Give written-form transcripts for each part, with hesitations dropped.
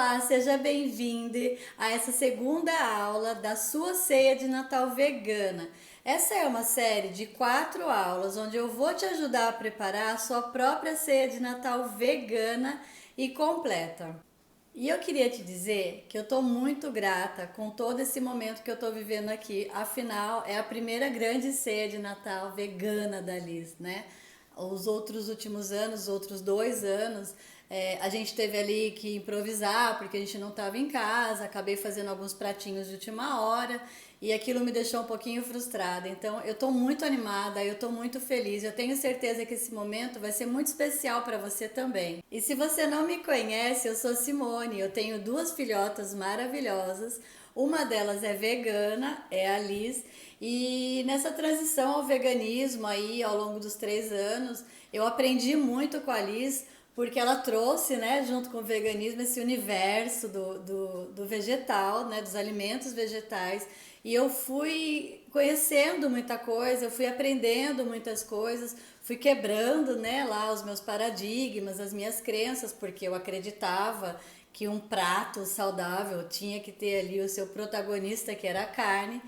Olá, seja bem-vindo a essa segunda aula da sua ceia de Natal vegana. Essa é uma série de 4 aulas onde eu vou te ajudar a preparar a sua própria ceia de Natal vegana e completa. E eu queria te dizer que eu estou muito grata com todo esse momento que eu estou vivendo aqui. Afinal, é a primeira grande ceia de Natal vegana da Liz, né? Os outros últimos anos, os outros 2 anos, a gente teve ali que improvisar porque a gente não estava em casa. Acabei fazendo alguns pratinhos de última hora e aquilo me deixou um pouquinho frustrada. Então eu estou muito animada, eu estou muito feliz. Eu tenho certeza que esse momento vai ser muito especial para você também. E se você não me conhece, eu sou Simone. Eu tenho 2 filhotas maravilhosas. Uma delas é vegana, é a Liz, e nessa transição ao veganismo aí ao longo dos 3 anos, eu aprendi muito com a Liz, porque ela trouxe, né, junto com o veganismo, esse universo do vegetal, né, dos alimentos vegetais, e eu fui conhecendo muita coisa, eu fui aprendendo muitas coisas, fui quebrando, né, lá os meus paradigmas, as minhas crenças, porque eu acreditava que um prato saudável tinha que ter ali o seu protagonista, que era a carne.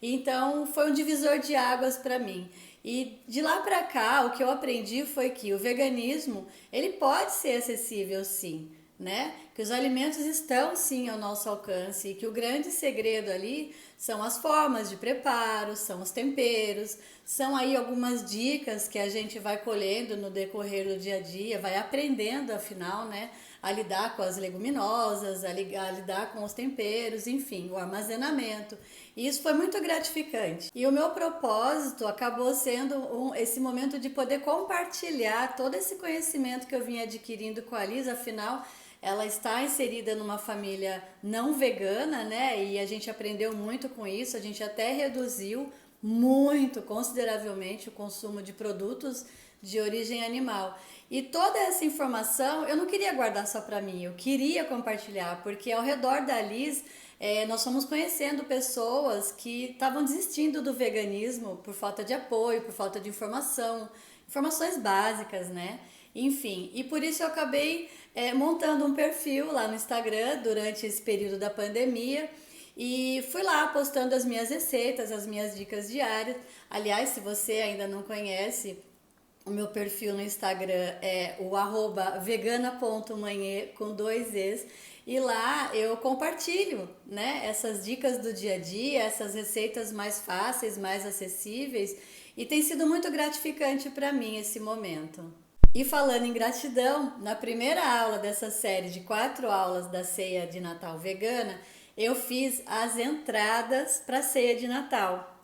Então foi um divisor de águas para mim. E de lá para cá, o que eu aprendi foi que o veganismo, ele pode ser acessível sim, né? Que os alimentos estão sim ao nosso alcance e que o grande segredo ali são as formas de preparo, são os temperos, são aí algumas dicas que a gente vai colhendo no decorrer do dia a dia, vai aprendendo afinal, né? A lidar com as leguminosas, a lidar com os temperos, enfim, o armazenamento. E isso foi muito gratificante. E o meu propósito acabou sendo esse momento de poder compartilhar todo esse conhecimento que eu vim adquirindo com a Liz. Afinal, ela está inserida numa família não vegana, né? E a gente aprendeu muito com isso, a gente até reduziu muito consideravelmente o consumo de produtos de origem animal. E toda essa informação eu não queria guardar só para mim, eu queria compartilhar, porque ao redor da Liz nós fomos conhecendo pessoas que estavam desistindo do veganismo por falta de apoio, por falta de informação, informações básicas, né? Enfim, e por isso eu acabei montando um perfil lá no Instagram durante esse período da pandemia. E fui lá postando as minhas receitas, as minhas dicas diárias. Aliás, se você ainda não conhece, o meu perfil no Instagram é o @vegana.manhê com 2 Es. E lá eu compartilho, né, essas dicas do dia a dia, essas receitas mais fáceis, mais acessíveis. E tem sido muito gratificante para mim esse momento. E falando em gratidão, na primeira aula dessa série de 4 aulas da ceia de Natal vegana, eu fiz as entradas para a ceia de Natal.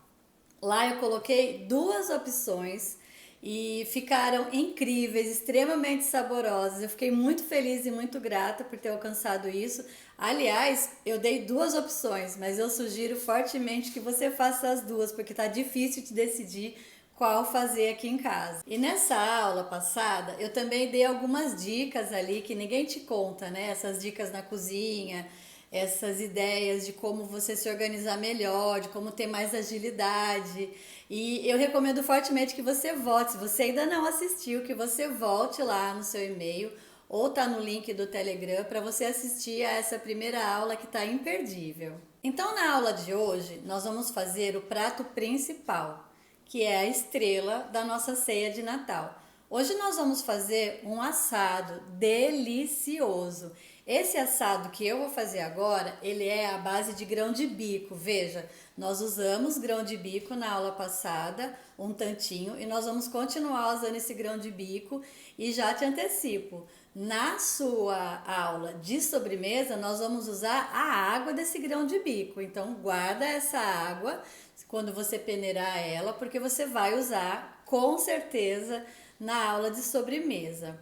Lá eu coloquei 2 opções e ficaram incríveis, extremamente saborosas. Eu fiquei muito feliz e muito grata por ter alcançado isso. Aliás, eu dei 2 opções, mas eu sugiro fortemente que você faça as 2, porque tá difícil de decidir qual fazer aqui em casa. E nessa aula passada, eu também dei algumas dicas ali que ninguém te conta, né? Essas dicas na cozinha, essas ideias de como você se organizar melhor, de como ter mais agilidade. E eu recomendo fortemente que você volte. Se você ainda não assistiu, que você volte lá no seu e-mail ou tá no link do Telegram para você assistir a essa primeira aula que tá imperdível. Então, na aula de hoje, nós vamos fazer o prato principal, que é a estrela da nossa ceia de Natal. Hoje nós vamos fazer um assado delicioso. Esse assado que eu vou fazer agora, ele é à base de grão de bico. Veja, nós usamos grão de bico na aula passada, um tantinho, e nós vamos continuar usando esse grão de bico. E já te antecipo, na sua aula de sobremesa, nós vamos usar a água desse grão de bico. Então, guarda essa água quando você peneirar ela, porque você vai usar com certeza na aula de sobremesa.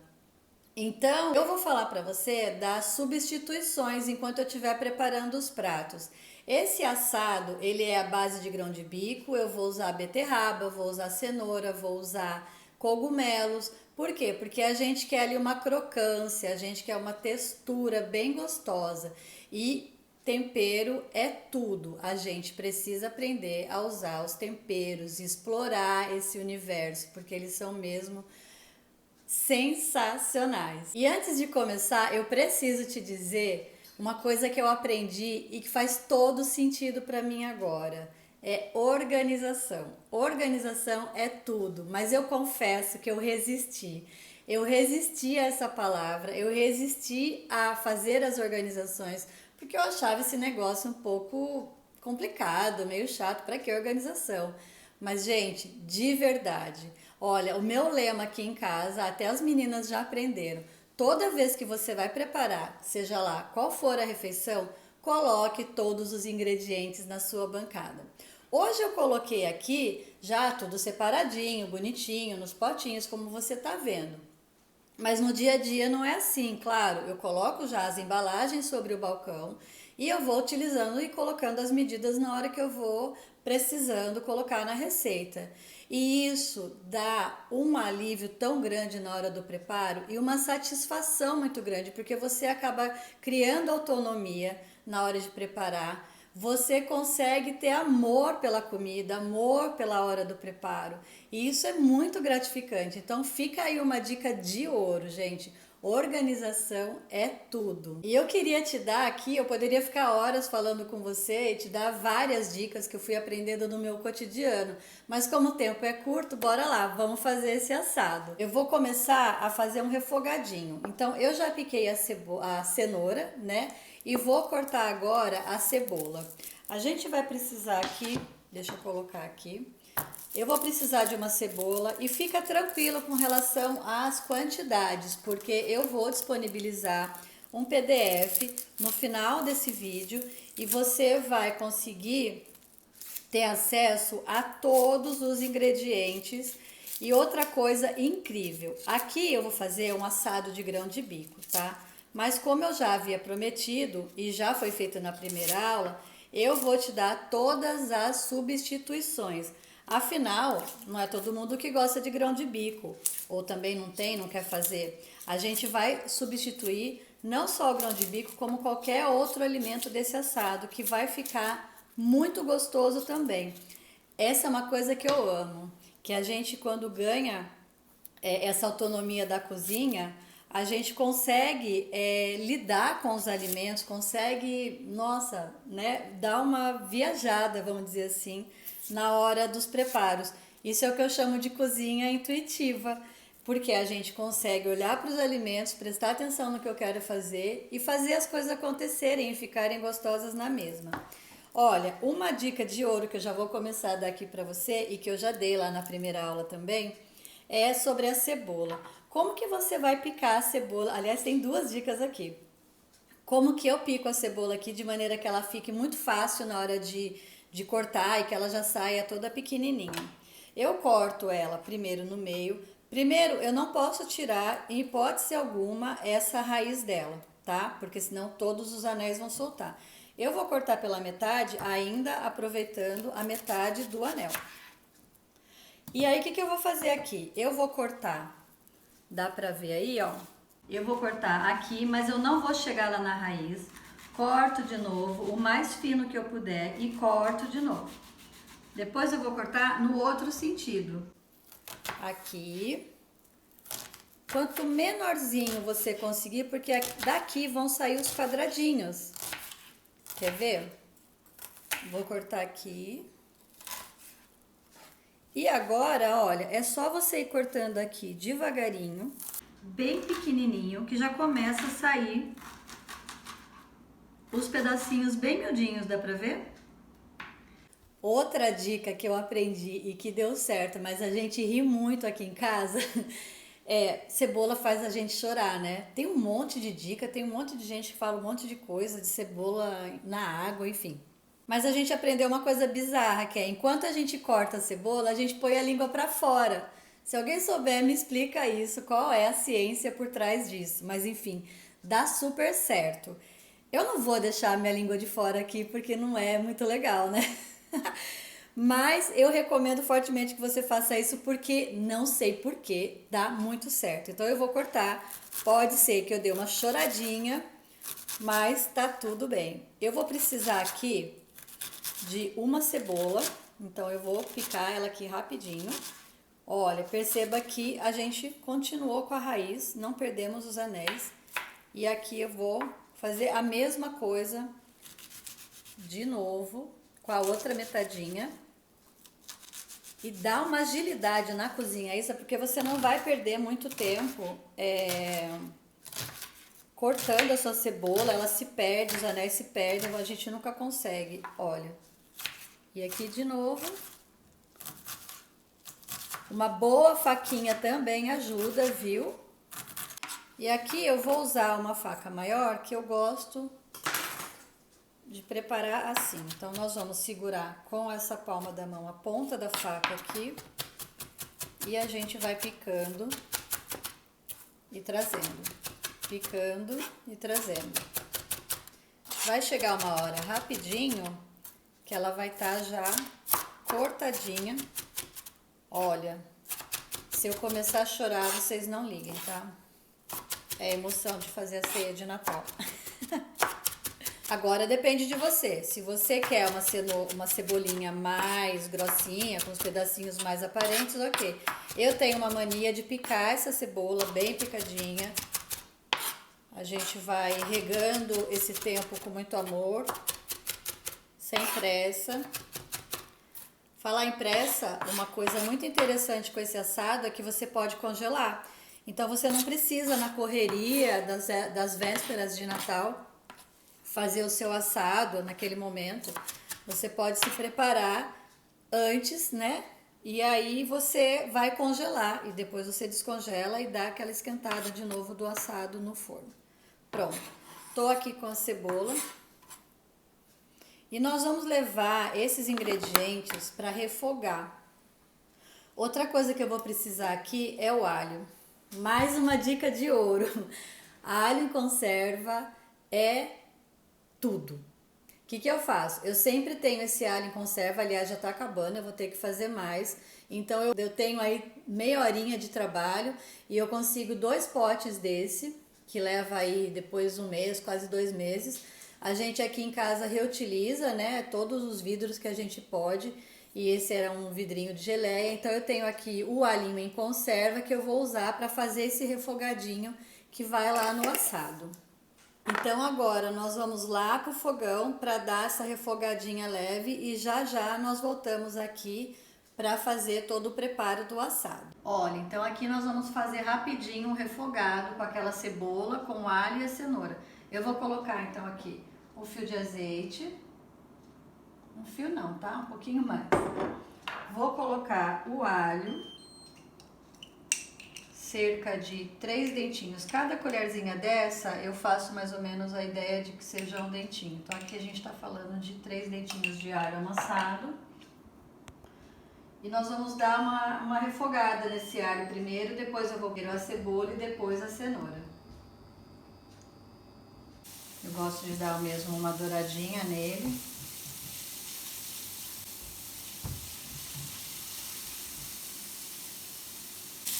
Então, eu vou falar para você das substituições enquanto eu estiver preparando os pratos. Esse assado, ele é à base de grão de bico, eu vou usar beterraba, vou usar cenoura, vou usar cogumelos. Por quê? Porque a gente quer ali uma crocância, a gente quer uma textura bem gostosa. E tempero é tudo. A gente precisa aprender a usar os temperos, explorar esse universo, porque eles são mesmo sensacionais. E antes de começar, eu preciso te dizer Uma coisa que eu aprendi e que faz todo sentido para mim agora é organização. Organização é tudo, mas eu confesso que eu resisti. Eu resisti a essa palavra, eu resisti a fazer as organizações, porque eu achava esse negócio um pouco complicado, meio chato. Para que organização? Mas, gente, de verdade, olha, o meu lema aqui em casa, até as meninas já aprenderam. Toda vez que você vai preparar, seja lá qual for a refeição, coloque todos os ingredientes na sua bancada. Hoje eu coloquei aqui já tudo separadinho, bonitinho, nos potinhos, como você tá vendo. Mas no dia a dia não é assim, claro. Eu coloco já as embalagens sobre o balcão e eu vou utilizando e colocando as medidas na hora que eu vou precisando colocar na receita. E isso dá um alívio tão grande na hora do preparo e uma satisfação muito grande, porque você acaba criando autonomia na hora de preparar. Você consegue ter amor pela comida, amor pela hora do preparo. E isso é muito gratificante. Então fica aí uma dica de ouro, gente. Organização é tudo. E eu queria te dar aqui, eu poderia ficar horas falando com você e te dar várias dicas que eu fui aprendendo no meu cotidiano. Mas como o tempo é curto, bora lá, vamos fazer esse assado. Eu vou começar a fazer um refogadinho. Então eu já piquei a cenoura, né? E vou cortar agora a cebola. A gente vai precisar aqui, deixa eu colocar aqui. Eu vou precisar de uma cebola e fica tranquilo com relação às quantidades, porque eu vou disponibilizar um PDF no final desse vídeo e você vai conseguir ter acesso a todos os ingredientes. E outra coisa incrível, aqui eu vou fazer um assado de grão de bico, tá? Mas como eu já havia prometido e já foi feito na primeira aula, eu vou te dar todas as substituições. Afinal, não é todo mundo que gosta de grão de bico, ou também não tem, não quer fazer. A gente vai substituir não só o grão de bico, como qualquer outro alimento desse assado, que vai ficar muito gostoso também. Essa é uma coisa que eu amo, que a gente quando ganha essa autonomia da cozinha, a gente consegue lidar com os alimentos, consegue, nossa, né, dar uma viajada, vamos dizer assim, na hora dos preparos. Isso é o que eu chamo de cozinha intuitiva, porque a gente consegue olhar para os alimentos, prestar atenção no que eu quero fazer e fazer as coisas acontecerem e ficarem gostosas na mesma. Olha, uma dica de ouro que eu já vou começar a dar aqui para você e que eu já dei lá na primeira aula também, é sobre a cebola. Como que você vai picar a cebola? Aliás, tem duas dicas aqui. Como que eu pico a cebola aqui de maneira que ela fique muito fácil na hora de cortar e que ela já saia toda pequenininha. Eu corto ela primeiro no meio. Primeiro, eu não posso tirar, em hipótese alguma, essa raiz dela, tá? Porque senão todos os anéis vão soltar. Eu vou cortar pela metade, ainda aproveitando a metade do anel. E aí, o que eu vou fazer aqui? Eu vou cortar, dá pra ver aí, ó. Eu vou cortar aqui, mas eu não vou chegar lá na raiz. Corto de novo, o mais fino que eu puder e corto de novo. Depois eu vou cortar no outro sentido. Aqui. Quanto menorzinho você conseguir, porque daqui vão sair os quadradinhos. Quer ver? Vou cortar aqui. E agora, olha, é só você ir cortando aqui devagarinho, bem pequenininho, que já começa a sair os pedacinhos bem miudinhos, dá pra ver? Outra dica que eu aprendi e que deu certo, mas a gente ri muito aqui em casa, cebola faz a gente chorar, né? Tem um monte de dica, tem um monte de gente que fala um monte de coisa de cebola na água, enfim. Mas a gente aprendeu uma coisa bizarra, que é enquanto a gente corta a cebola, a gente põe a língua para fora. Se alguém souber, me explica isso, qual é a ciência por trás disso. Mas enfim, dá super certo. Eu não vou deixar a minha língua de fora aqui porque não é muito legal, né? Mas eu recomendo fortemente que você faça isso porque não sei porquê, dá muito certo. Então eu vou cortar, pode ser que eu dê uma choradinha, mas tá tudo bem. Eu vou precisar aqui de uma cebola, então eu vou picar ela aqui rapidinho. Olha, perceba que a gente continuou com a raiz, não perdemos os anéis. E aqui eu vou fazer a mesma coisa de novo com a outra metadinha e dar uma agilidade na cozinha. Isso é porque você não vai perder muito tempo cortando a sua cebola, ela se perde, os anéis se perdem, a gente nunca consegue. Olha, e aqui de novo, uma boa faquinha também ajuda, viu? E aqui eu vou usar uma faca maior, que eu gosto de preparar assim. Então, nós vamos segurar com essa palma da mão a ponta da faca aqui e a gente vai picando e trazendo. Picando e trazendo. Vai chegar uma hora rapidinho que ela vai estar já cortadinha. Olha, se eu começar a chorar, vocês não liguem, tá? É a emoção de fazer a ceia de Natal. Agora depende de você. Se você quer uma cebolinha mais grossinha, com os pedacinhos mais aparentes, ok. Eu tenho uma mania de picar essa cebola bem picadinha. A gente vai regando esse tempo com muito amor, sem pressa. Falar em pressa, uma coisa muito interessante com esse assado é que você pode congelar. Então você não precisa, na correria das vésperas de Natal, fazer o seu assado naquele momento. Você pode se preparar antes, né? E aí você vai congelar e depois você descongela e dá aquela esquentada de novo do assado no forno. Pronto, tô aqui com a cebola e nós vamos levar esses ingredientes para refogar. Outra coisa que eu vou precisar aqui é o alho. Mais uma dica de ouro. Alho em conserva é tudo. O que eu faço? Eu sempre tenho esse alho em conserva, aliás já tá acabando, eu vou ter que fazer mais. Então eu tenho aí meia horinha de trabalho e eu consigo 2 potes desse, que leva aí depois 1 mês, quase 2 meses. A gente aqui em casa reutiliza, né, todos os vidros que a gente pode, e esse era um vidrinho de geleia. Então eu tenho aqui o alhinho em conserva que eu vou usar para fazer esse refogadinho que vai lá no assado. Então agora nós vamos lá pro fogão para dar essa refogadinha leve e já já nós voltamos aqui para fazer todo o preparo do assado. Olha, então aqui nós vamos fazer rapidinho um refogado com aquela cebola, com o alho e a cenoura. Eu vou colocar então aqui um fio de azeite, um fio não, tá? Um pouquinho mais. Vou colocar o alho, cerca de 3 dentinhos. Cada colherzinha dessa eu faço mais ou menos a ideia de que seja um dentinho. Então aqui a gente tá falando de 3 dentinhos de alho amassado. E nós vamos dar uma refogada nesse alho primeiro, depois eu vou pôr a cebola e depois a cenoura. Eu gosto de dar mesmo uma douradinha nele.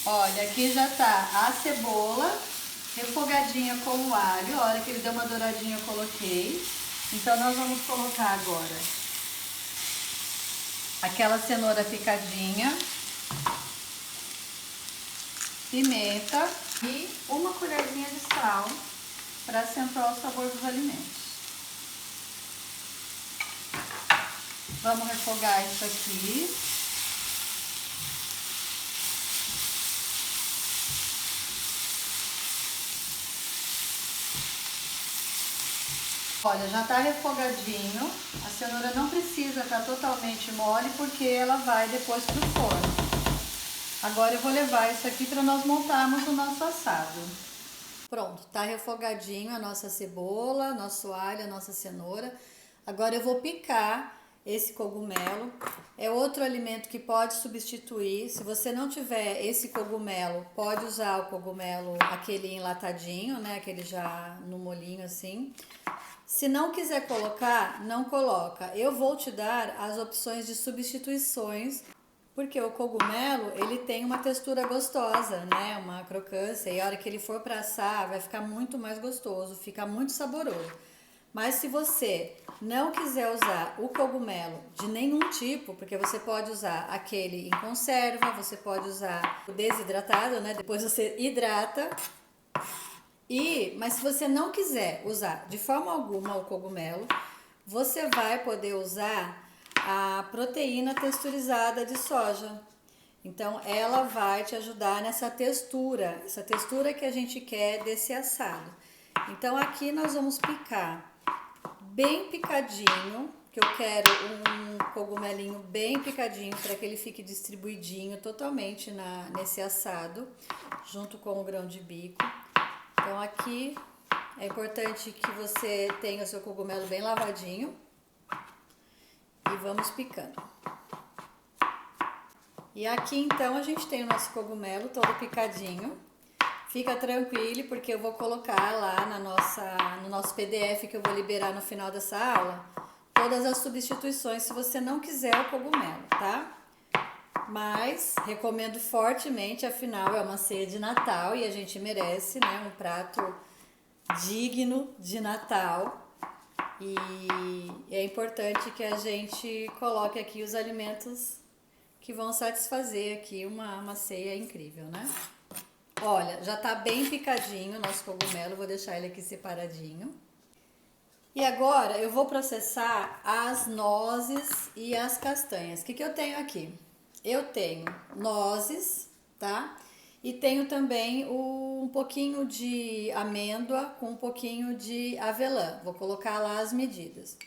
Olha, aqui já tá a cebola refogadinha com o alho. A hora que ele deu uma douradinha eu coloquei. Então nós vamos colocar agora aquela cenoura picadinha, pimenta e 1 colherzinha de sal para acentuar o sabor dos alimentos. Vamos refogar isso aqui. Olha, já tá refogadinho. A cenoura não precisa estar totalmente mole porque ela vai depois pro forno. Agora eu vou levar isso aqui para nós montarmos o nosso assado. Pronto, tá refogadinho a nossa cebola, nosso alho, a nossa cenoura. Agora eu vou picar esse cogumelo. É outro alimento que pode substituir. Se você não tiver esse cogumelo, pode usar o cogumelo, aquele enlatadinho, né? Aquele já no molinho assim. Se não quiser colocar, não coloca. Eu vou te dar as opções de substituições, porque o cogumelo, ele tem uma textura gostosa, né? Uma crocância, e a hora que ele for para assar, vai ficar muito mais gostoso, fica muito saboroso. Mas se você não quiser usar o cogumelo de nenhum tipo, porque você pode usar aquele em conserva, você pode usar o desidratado, né? Depois você hidrata Mas se você não quiser usar de forma alguma o cogumelo, você vai poder usar a proteína texturizada de soja. Então ela vai te ajudar nessa textura, essa textura que a gente quer desse assado. Então aqui nós vamos picar bem picadinho, que eu quero um cogumelinho bem picadinho para que ele fique distribuidinho totalmente nesse assado, junto com o grão de bico. Então aqui é importante que você tenha o seu cogumelo bem lavadinho e vamos picando. E aqui então a gente tem o nosso cogumelo todo picadinho. Fica tranquilo porque eu vou colocar lá no nosso PDF que eu vou liberar no final dessa aula todas as substituições se você não quiser o cogumelo, tá? Mas recomendo fortemente, afinal é uma ceia de Natal e a gente merece, né, um prato digno de Natal. E é importante que a gente coloque aqui os alimentos que vão satisfazer aqui uma ceia incrível, né? Olha, já tá bem picadinho o nosso cogumelo, vou deixar ele aqui separadinho. E agora eu vou processar as nozes e as castanhas. O que eu tenho aqui? Eu tenho nozes, tá? E tenho também um pouquinho de amêndoa com um pouquinho de avelã. Vou colocar lá as medidas.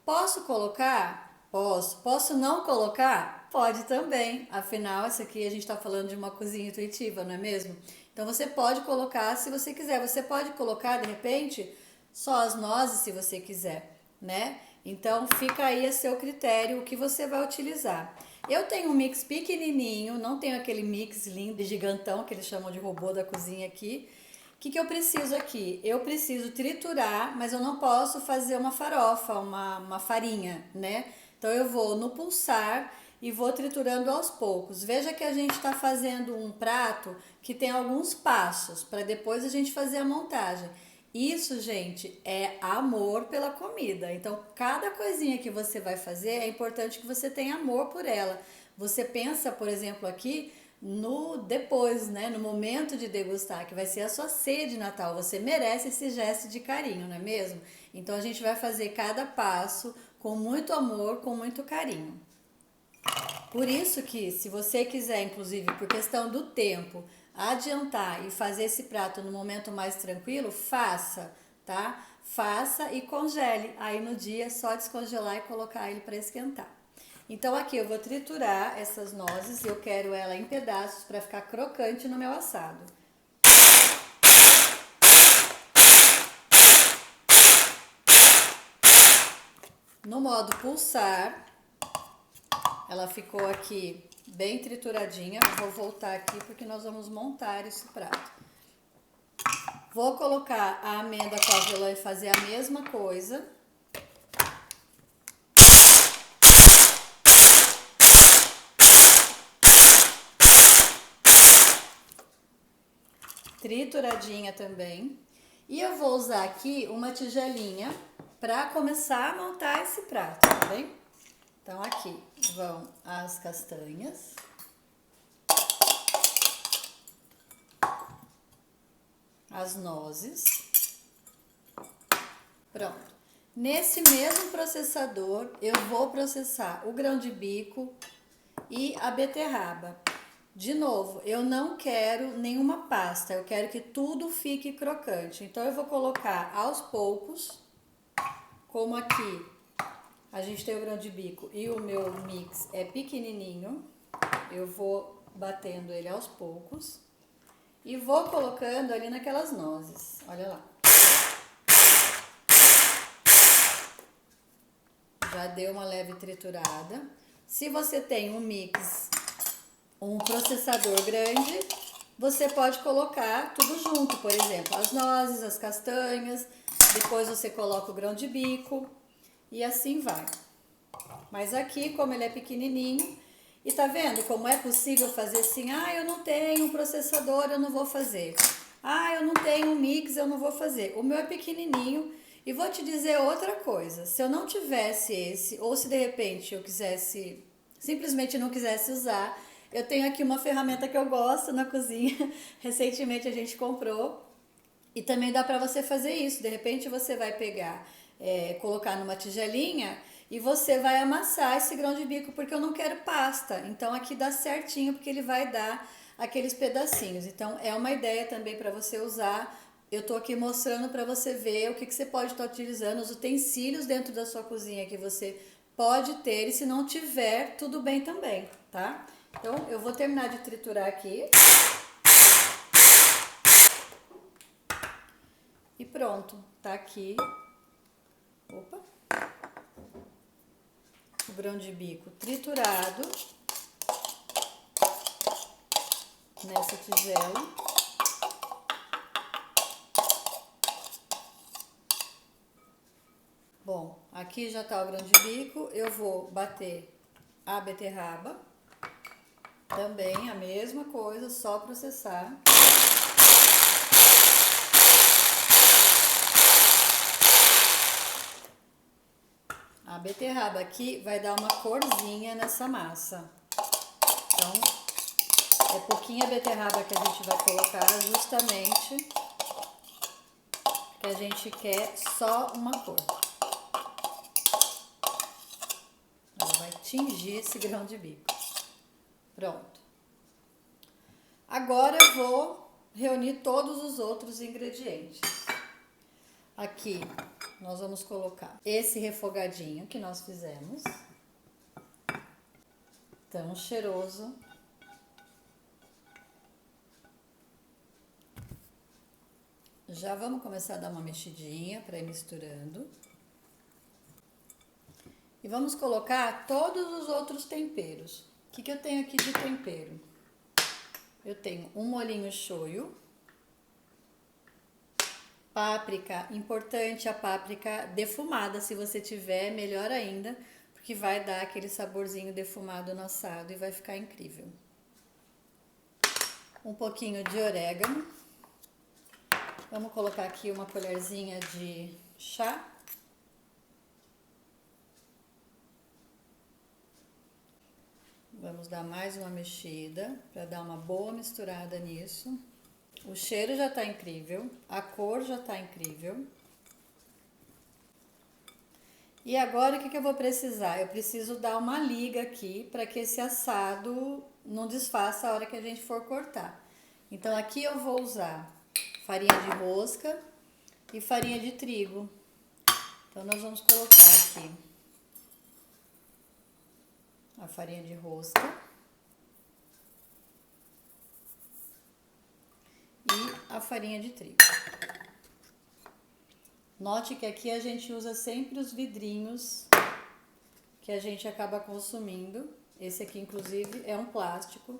Posso colocar? Posso. Posso não colocar? Pode também. Afinal, isso aqui a gente está falando de uma cozinha intuitiva, não é mesmo? Então você pode colocar se você quiser. Você pode colocar, de repente, só as nozes se você quiser, né? Então fica aí a seu critério o que você vai utilizar. Eu tenho um mix pequenininho, não tenho aquele mix lindo, gigantão, que eles chamam de robô da cozinha aqui. O que eu preciso aqui? Eu preciso triturar, mas eu não posso fazer uma farofa, uma farinha, né? Então eu vou no pulsar e vou triturando aos poucos. Veja que a gente está fazendo um prato que tem alguns passos, para depois a gente fazer a montagem. Isso, gente, é amor pela comida. Então, cada coisinha que você vai fazer, é importante que você tenha amor por ela. Você pensa, por exemplo, aqui no depois, né, no momento de degustar, que vai ser a sua ceia de Natal. Você merece esse gesto de carinho, não é mesmo? Então, a gente vai fazer cada passo com muito amor, com muito carinho. Por isso que, se você quiser, inclusive por questão do tempo, adiantar e fazer esse prato no momento mais tranquilo, faça, tá? Faça e congele. Aí no dia é só descongelar e colocar ele para esquentar. Então aqui eu vou triturar essas nozes, eu quero ela em pedaços para ficar crocante no meu assado. No modo pulsar, ela ficou aqui bem trituradinha. Vou voltar aqui porque nós vamos montar esse prato. Vou colocar a amêndoa com a avelã e fazer a mesma coisa. Trituradinha também. E eu vou usar aqui uma tigelinha para começar a montar esse prato, tá bem? Então aqui vão as castanhas. As nozes. Pronto. Nesse mesmo processador, eu vou processar o grão de bico e a beterraba. De novo, eu não quero nenhuma pasta, eu quero que tudo fique crocante. Então eu vou colocar aos poucos, como aqui a gente tem o grão de bico e o meu mix é pequenininho, eu vou batendo ele aos poucos. E vou colocando ali naquelas nozes, olha lá. Já deu uma leve triturada. Se você tem um mix, um processador grande, você pode colocar tudo junto, por exemplo, as nozes, as castanhas, depois você coloca o grão de bico e assim vai. Mas aqui, como ele é pequenininho, e tá vendo como é possível fazer assim? Ah, eu não tenho um processador, eu não vou fazer. Ah, eu não tenho um mix, eu não vou fazer. O meu é pequenininho e vou te dizer outra coisa. Se eu não tivesse esse, ou se de repente eu quisesse, simplesmente não quisesse usar, eu tenho aqui uma ferramenta que eu gosto na cozinha. Recentemente a gente comprou E também dá para você fazer isso. De repente você vai pegar, colocar numa tigelinha e você vai amassar esse grão de bico, porque eu não quero pasta. Então aqui dá certinho, porque ele vai dar aqueles pedacinhos. Então é uma ideia também para você usar. Eu tô aqui mostrando para você ver o que você pode estar utilizando, os utensílios dentro da sua cozinha que você pode ter, e se não tiver, tudo bem também, tá? Então eu vou terminar de triturar aqui. E pronto, tá aqui. Opa! O grão de bico triturado nessa tigela. Bom, aqui já tá o grão de bico. Eu vou bater a beterraba. Também a mesma coisa, só processar. A beterraba aqui vai dar uma corzinha nessa massa. Então, é pouquinha beterraba que a gente vai colocar, justamente que a gente quer só uma cor. Ela vai tingir esse grão de bico. Pronto. Agora eu vou reunir todos os outros ingredientes. Aqui nós vamos colocar esse refogadinho que nós fizemos. Tão cheiroso. Já vamos começar a dar uma mexidinha para ir misturando. E vamos colocar todos os outros temperos. O que eu tenho aqui de tempero? Eu tenho um molhinho shoyu, páprica, importante a páprica defumada, se você tiver, melhor ainda, porque vai dar aquele saborzinho defumado no assado e vai ficar incrível. Um pouquinho de orégano. Vamos colocar aqui uma colherzinha de chá. Vamos dar mais uma mexida para dar uma boa misturada nisso. O cheiro já tá incrível, a cor já tá incrível. E agora o que eu vou precisar? Eu preciso dar uma liga aqui para que esse assado não desfaça a hora que a gente for cortar. Então aqui eu vou usar farinha de rosca e farinha de trigo. Então nós vamos colocar aqui a farinha de rosca e a farinha de trigo. Note que aqui a gente usa sempre os vidrinhos que a gente acaba consumindo. Esse aqui, inclusive, é um plástico.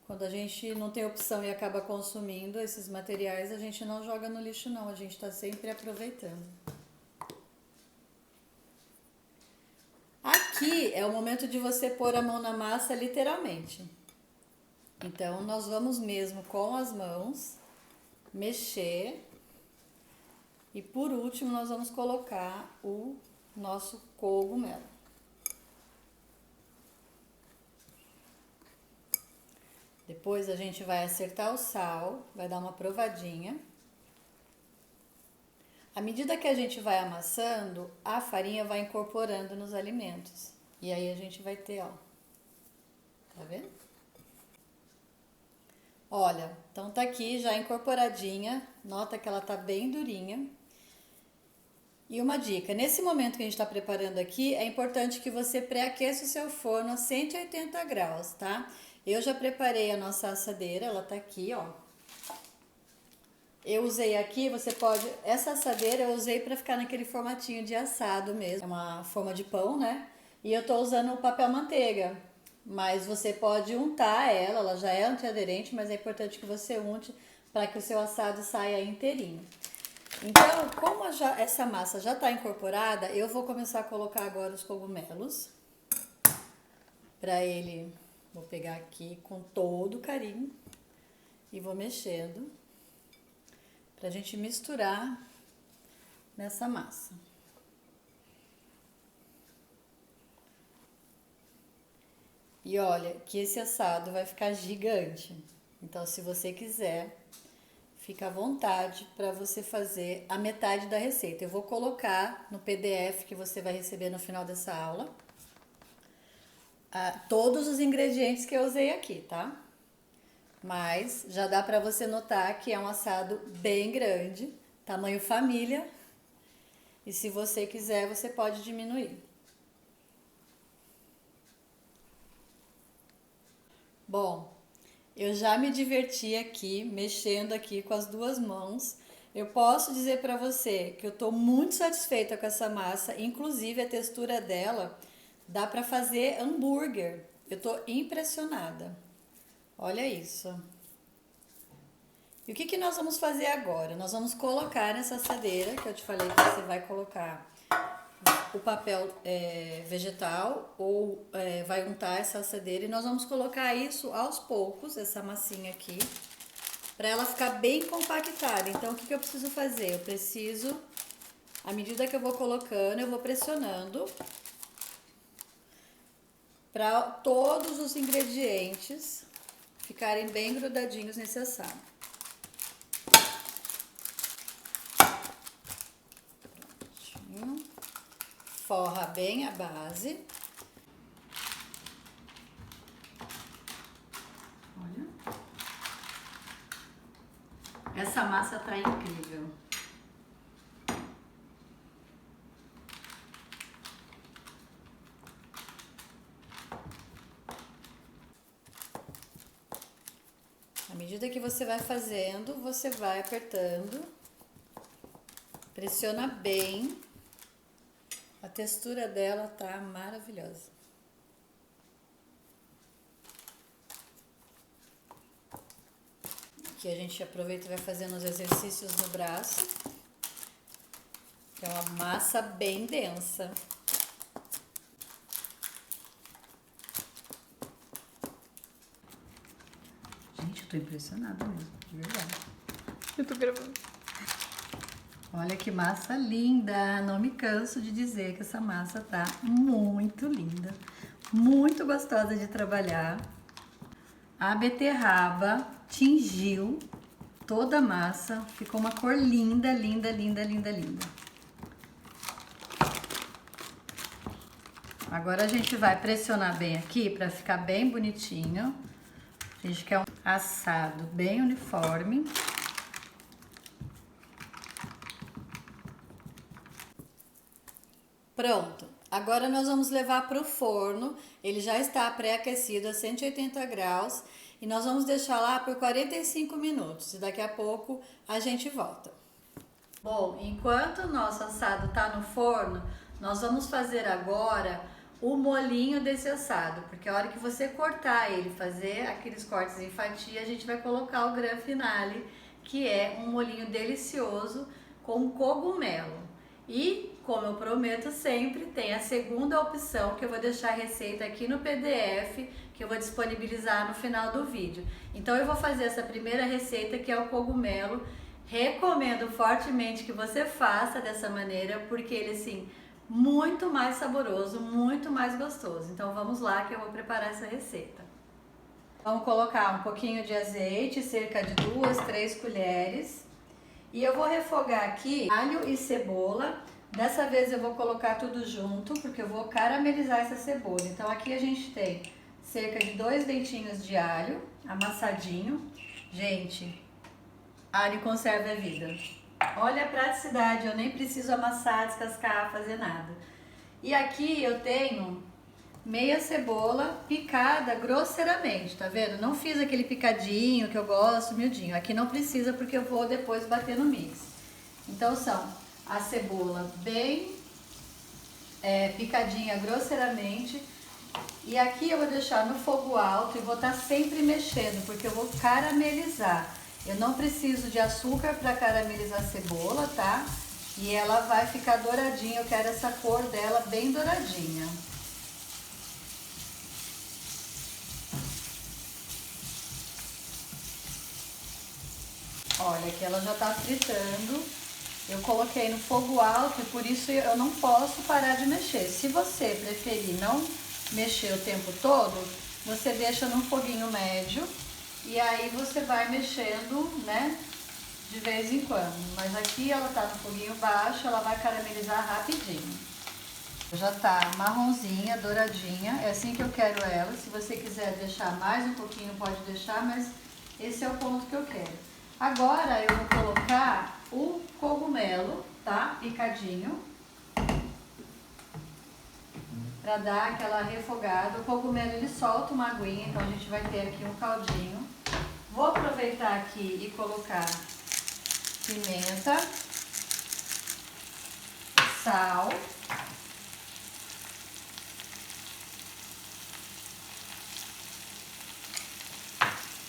Quando a gente não tem opção e acaba consumindo esses materiais, a gente não joga no lixo não, a gente está sempre aproveitando. Aqui é o momento de você pôr a mão na massa, literalmente. Então, nós vamos mesmo com as mãos mexer. E por último, nós vamos colocar o nosso cogumelo. Depois a gente vai acertar o sal, vai dar uma provadinha. À medida que a gente vai amassando, a farinha vai incorporando nos alimentos. E aí a gente vai ter, ó. Tá vendo? Olha, então tá aqui já incorporadinha. Nota que ela tá bem durinha. E uma dica, nesse momento que a gente está preparando aqui, é importante que você pré-aqueça o seu forno a 180 graus, tá? Eu já preparei a nossa assadeira, ela tá aqui, ó. Eu usei aqui, você pode... Essa assadeira eu usei para ficar naquele formatinho de assado mesmo. É uma forma de pão, né? E eu tô usando o papel manteiga. Mas você pode untar ela, ela já é antiaderente, mas é importante que você unte para que o seu assado saia inteirinho. Então, como essa massa já está incorporada, eu vou começar a colocar agora os cogumelos. Para ele, vou pegar aqui com todo carinho e vou mexendo para a gente misturar nessa massa. E olha que esse assado vai ficar gigante. Então, se você quiser, fica à vontade para você fazer a metade da receita. Eu vou colocar no PDF que você vai receber no final dessa aula todos os ingredientes que eu usei aqui, tá? Mas já dá para você notar que é um assado bem grande, tamanho família. E se você quiser, você pode diminuir. Bom, eu já me diverti aqui, mexendo aqui com as duas mãos. Eu posso dizer para você que eu estou muito satisfeita com essa massa, inclusive a textura dela dá para fazer hambúrguer. Eu estou impressionada. Olha isso. E o que nós vamos fazer agora? Nós vamos colocar nessa assadeira, que eu te falei que você vai colocar o papel vegetal ou vai untar essa assadeira e nós vamos colocar isso aos poucos, essa massinha aqui, para ela ficar bem compactada. Então, o que eu preciso fazer? Eu preciso, à medida que eu vou colocando, eu vou pressionando para todos os ingredientes ficarem bem grudadinhos nesse assado. Forra bem a base. Olha. Essa massa tá incrível. À medida que você vai fazendo, você vai apertando. Pressiona bem. A textura dela tá maravilhosa. Aqui a gente aproveita e vai fazendo os exercícios no braço. É uma massa bem densa. Gente, eu tô impressionada mesmo, de verdade. Eu tô gravando. Olha que massa linda! Não me canso de dizer que essa massa tá muito linda, muito gostosa de trabalhar. A beterraba tingiu toda a massa, ficou uma cor linda, linda, linda, linda, linda. Agora a gente vai pressionar bem aqui para ficar bem bonitinho. A gente quer um assado bem uniforme. Pronto, agora nós vamos levar para o forno, ele já está pré-aquecido a 180 graus e nós vamos deixar lá por 45 minutos e daqui a pouco a gente volta. Bom, enquanto o nosso assado está no forno, nós vamos fazer agora o molinho desse assado, porque a hora que você cortar ele, fazer aqueles cortes em fatia, a gente vai colocar o gran finale, que é um molinho delicioso com cogumelo. E, como eu prometo sempre, tem a segunda opção que eu vou deixar a receita aqui no PDF, que eu vou disponibilizar no final do vídeo. Então eu vou fazer essa primeira receita, que é o cogumelo. Recomendo fortemente que você faça dessa maneira, porque ele, assim, muito mais saboroso, muito mais gostoso. Então vamos lá que eu vou preparar essa receita. Vamos colocar um pouquinho de azeite, cerca de 2, 3 colheres. E eu vou refogar aqui alho e cebola. Dessa vez eu vou colocar tudo junto, porque eu vou caramelizar essa cebola. Então aqui a gente tem cerca de 2 dentinhos de alho amassadinho. Gente, alho conserva a vida. Olha a praticidade, eu nem preciso amassar, descascar, fazer nada. E aqui eu tenho meia cebola picada grosseiramente, tá vendo? Não fiz aquele picadinho que eu gosto, miudinho. Aqui não precisa porque eu vou depois bater no mix. Então são a cebola bem picadinha grosseiramente. E aqui eu vou deixar no fogo alto e vou estar sempre mexendo, porque eu vou caramelizar. Eu não preciso de açúcar para caramelizar a cebola, tá? E ela vai ficar douradinha, eu quero essa cor dela bem douradinha. Olha, aqui ela já tá fritando. Eu coloquei no fogo alto e por isso eu não posso parar de mexer. Se você preferir não mexer o tempo todo, você deixa num foguinho médio e aí você vai mexendo, né, de vez em quando. Mas aqui ela tá no foguinho baixo, ela vai caramelizar rapidinho. Já tá marronzinha, douradinha, é assim que eu quero ela. Se você quiser deixar mais um pouquinho, pode deixar, mas esse é o ponto que eu quero. Agora eu vou colocar o cogumelo, tá? Picadinho. Pra dar aquela refogada. O cogumelo ele solta uma aguinha, então a gente vai ter aqui um caldinho. Vou aproveitar aqui e colocar pimenta, sal.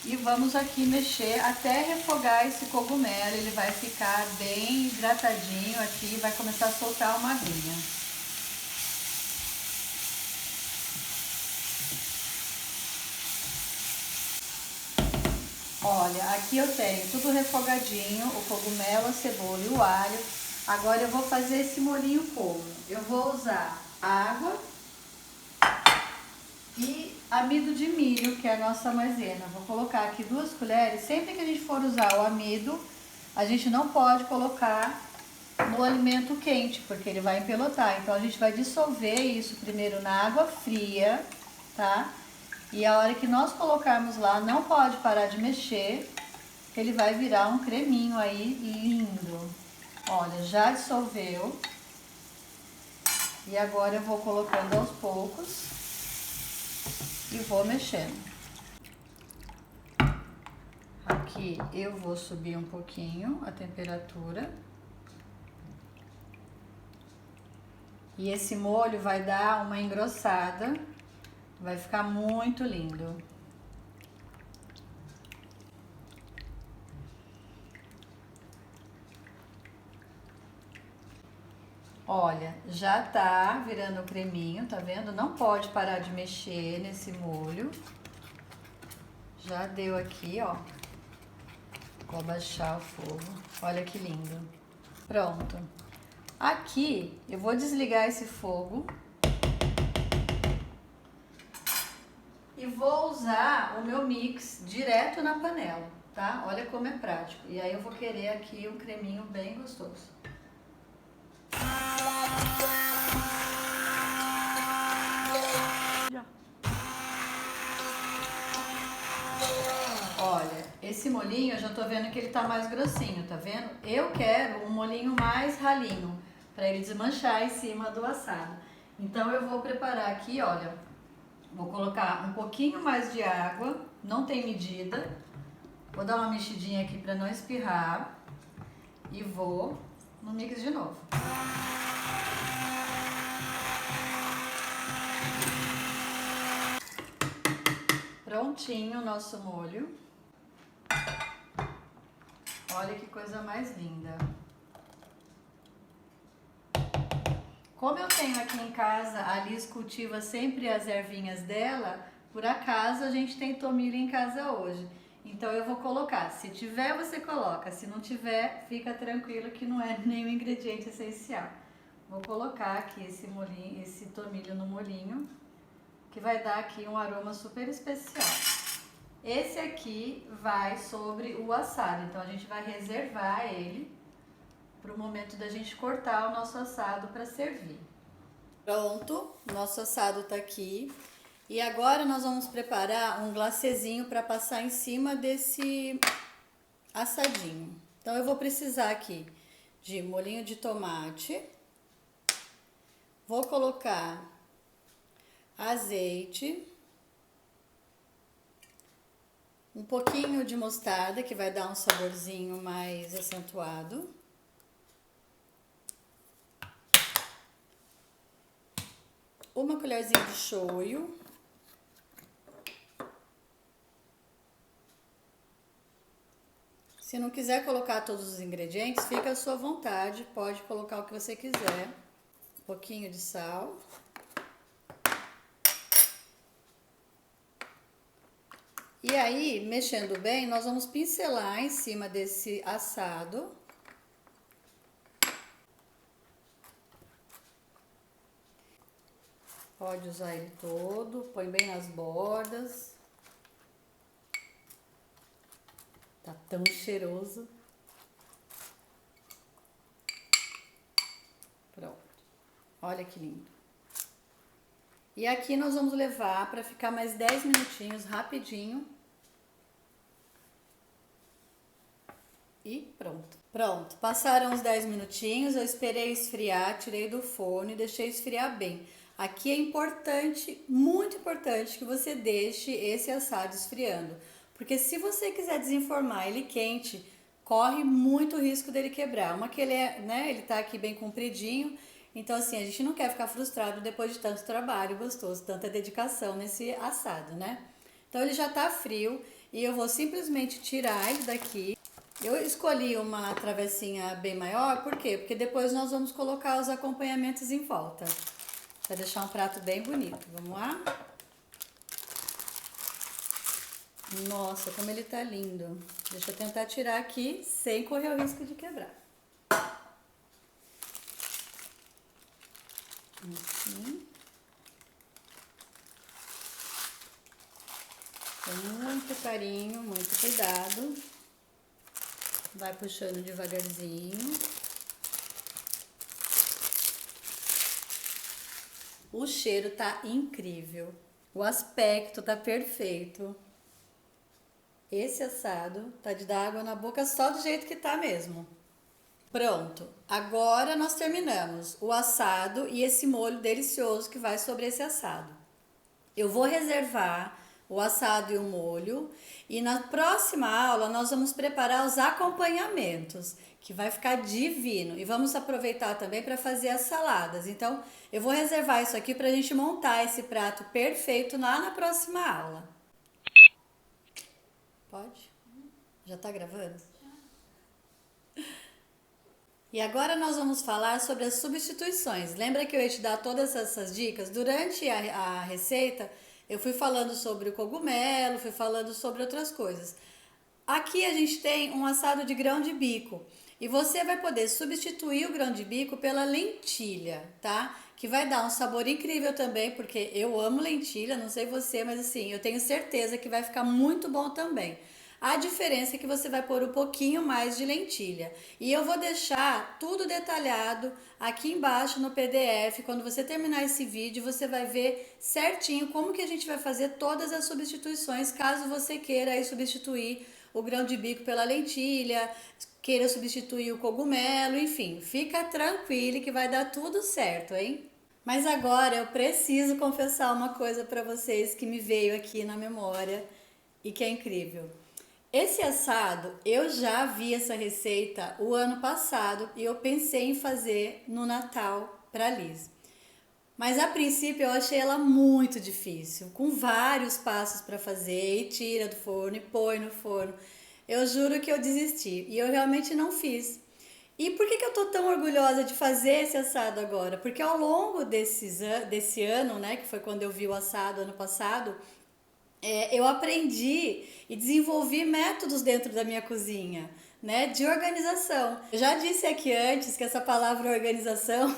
E vamos aqui mexer até refogar esse cogumelo, ele vai ficar bem hidratadinho aqui, vai começar a soltar uma aguinha. Olha, aqui eu tenho tudo refogadinho, o cogumelo, a cebola e o alho. Agora eu vou fazer esse molhinho como? Eu vou usar água e amido de milho, que é a nossa maisena. Vou colocar aqui 2 colheres. Sempre que a gente for usar o amido, a gente não pode colocar no alimento quente, porque ele vai empelotar. Então a gente vai dissolver isso primeiro na água fria, tá? E a hora que nós colocarmos lá, não pode parar de mexer, que ele vai virar um creminho aí lindo. Olha, já dissolveu. E agora eu vou colocando aos poucos e vou mexendo. Aqui eu vou subir um pouquinho a temperatura. E esse molho vai dar uma engrossada, vai ficar muito lindo. Olha, já tá virando creminho, tá vendo? Não pode parar de mexer nesse molho. Já deu aqui, ó. Vou abaixar o fogo. Olha que lindo. Pronto. Aqui eu vou desligar esse fogo e vou usar o meu mix direto na panela, tá? Olha como é prático. E aí eu vou querer aqui um creminho bem gostoso. Olha, esse molinho eu já tô vendo que ele tá mais grossinho, tá vendo? Eu quero um molinho mais ralinho, para ele desmanchar em cima do assado. Então eu vou preparar aqui, olha, vou colocar um pouquinho mais de água, não tem medida. Vou dar uma mexidinha aqui para não espirrar e vou no mix de novo. Prontinho o nosso molho. Olha que coisa mais linda. Como eu tenho aqui em casa, a Liz cultiva sempre as ervinhas dela, por acaso a gente tem tomilho em casa hoje. Então eu vou colocar, se tiver você coloca, se não tiver, fica tranquilo que não é nenhum ingrediente essencial. Vou colocar aqui esse molinho, esse tomilho no molinho, que vai dar aqui um aroma super especial. Esse aqui vai sobre o assado, então a gente vai reservar ele para o momento da gente cortar o nosso assado para servir. Pronto, nosso assado tá aqui. E agora nós vamos preparar um glacezinho para passar em cima desse assadinho. Então eu vou precisar aqui de molhinho de tomate. Vou colocar azeite. Um pouquinho de mostarda, que vai dar um saborzinho mais acentuado. Uma colherzinha de shoyu. Se não quiser colocar todos os ingredientes, fica à sua vontade, pode colocar o que você quiser. Um pouquinho de sal. E aí, mexendo bem, nós vamos pincelar em cima desse assado. Pode usar ele todo, põe bem nas bordas. Tá tão cheiroso. Olha que lindo. E aqui nós vamos levar para ficar mais 10 minutinhos, rapidinho. E pronto. Pronto, passaram os 10 minutinhos, eu esperei esfriar, tirei do forno e deixei esfriar bem. Aqui é importante, muito importante, que você deixe esse assado esfriando. Porque se você quiser desenformar ele quente, corre muito risco dele quebrar. Uma que ele é, né, ele tá aqui bem compridinho, então assim, a gente não quer ficar frustrado depois de tanto trabalho gostoso, tanta dedicação nesse assado, né? Então ele já tá frio e eu vou simplesmente tirar ele daqui. Eu escolhi uma travessinha bem maior, por quê? Porque depois nós vamos colocar os acompanhamentos em volta, para deixar um prato bem bonito. Vamos lá? Nossa, como ele tá lindo. Deixa eu tentar tirar aqui sem correr o risco de quebrar. Assim. Com muito carinho, muito cuidado. Vai puxando devagarzinho. O cheiro tá incrível. O aspecto tá perfeito. Esse assado tá de dar água na boca só do jeito que tá mesmo. Pronto, agora nós terminamos o assado e esse molho delicioso que vai sobre esse assado. Eu vou reservar o assado e o molho e na próxima aula nós vamos preparar os acompanhamentos, que vai ficar divino. E vamos aproveitar também para fazer as saladas. Então, eu vou reservar isso aqui para a gente montar esse prato perfeito lá na próxima aula. Pode? Já tá gravando? E agora nós vamos falar sobre as substituições. Lembra que eu ia te dar todas essas dicas? Durante a receita, eu fui falando sobre o cogumelo, fui falando sobre outras coisas. Aqui a gente tem um assado de grão de bico. E você vai poder substituir o grão de bico pela lentilha, tá? Que vai dar um sabor incrível também, porque eu amo lentilha, não sei você, mas assim, eu tenho certeza que vai ficar muito bom também. A diferença é que você vai pôr um pouquinho mais de lentilha. E eu vou deixar tudo detalhado aqui embaixo no PDF. Quando você terminar esse vídeo, você vai ver certinho como que a gente vai fazer todas as substituições, caso você queira aí substituir o grão de bico pela lentilha, queira substituir o cogumelo, enfim, fica tranquilo que vai dar tudo certo, hein? Mas agora eu preciso confessar uma coisa para vocês que me veio aqui na memória e que é incrível. Esse assado, eu já vi essa receita o ano passado e eu pensei em fazer no Natal para Liz. Mas a princípio eu achei ela muito difícil, com vários passos para fazer, e tira do forno e põe no forno. Eu juro que eu desisti e eu realmente não fiz. E por que eu tô tão orgulhosa de fazer esse assado agora? Porque ao longo desse ano, né, que foi quando eu vi o assado ano passado, eu aprendi e desenvolvi métodos dentro da minha cozinha, né, de organização. Eu já disse aqui antes que essa palavra organização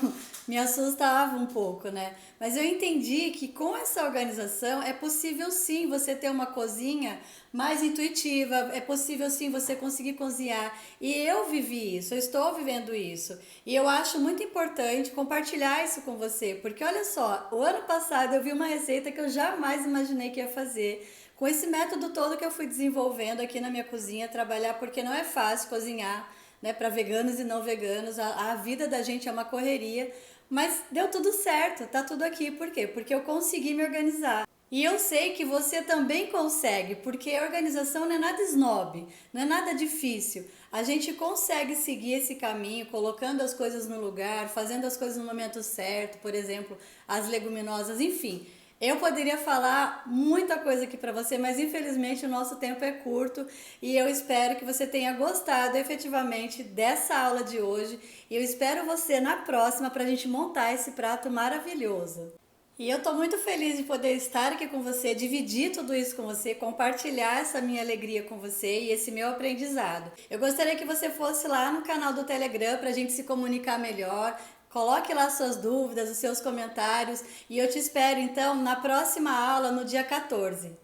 me assustava um pouco, né? Mas eu entendi que com essa organização é possível sim você ter uma cozinha mais intuitiva, é possível sim você conseguir cozinhar. E eu vivi isso, eu estou vivendo isso. E eu acho muito importante compartilhar isso com você, porque olha só, o ano passado eu vi uma receita que eu jamais imaginei que ia fazer. Com esse método todo que eu fui desenvolvendo aqui na minha cozinha, trabalhar, porque não é fácil cozinhar, né, para veganos e não veganos, a vida da gente é uma correria, mas deu tudo certo, tá tudo aqui, por quê? Porque eu consegui me organizar. E eu sei que você também consegue, porque a organização não é nada snob, não é nada difícil. A gente consegue seguir esse caminho, colocando as coisas no lugar, fazendo as coisas no momento certo, por exemplo, as leguminosas, enfim. Eu poderia falar muita coisa aqui para você, mas infelizmente o nosso tempo é curto e eu espero que você tenha gostado efetivamente dessa aula de hoje e eu espero você na próxima para a gente montar esse prato maravilhoso. E eu estou muito feliz de poder estar aqui com você, dividir tudo isso com você, compartilhar essa minha alegria com você e esse meu aprendizado. Eu gostaria que você fosse lá no canal do Telegram para a gente se comunicar melhor. Coloque lá suas dúvidas, os seus comentários e eu te espero então na próxima aula no dia 14.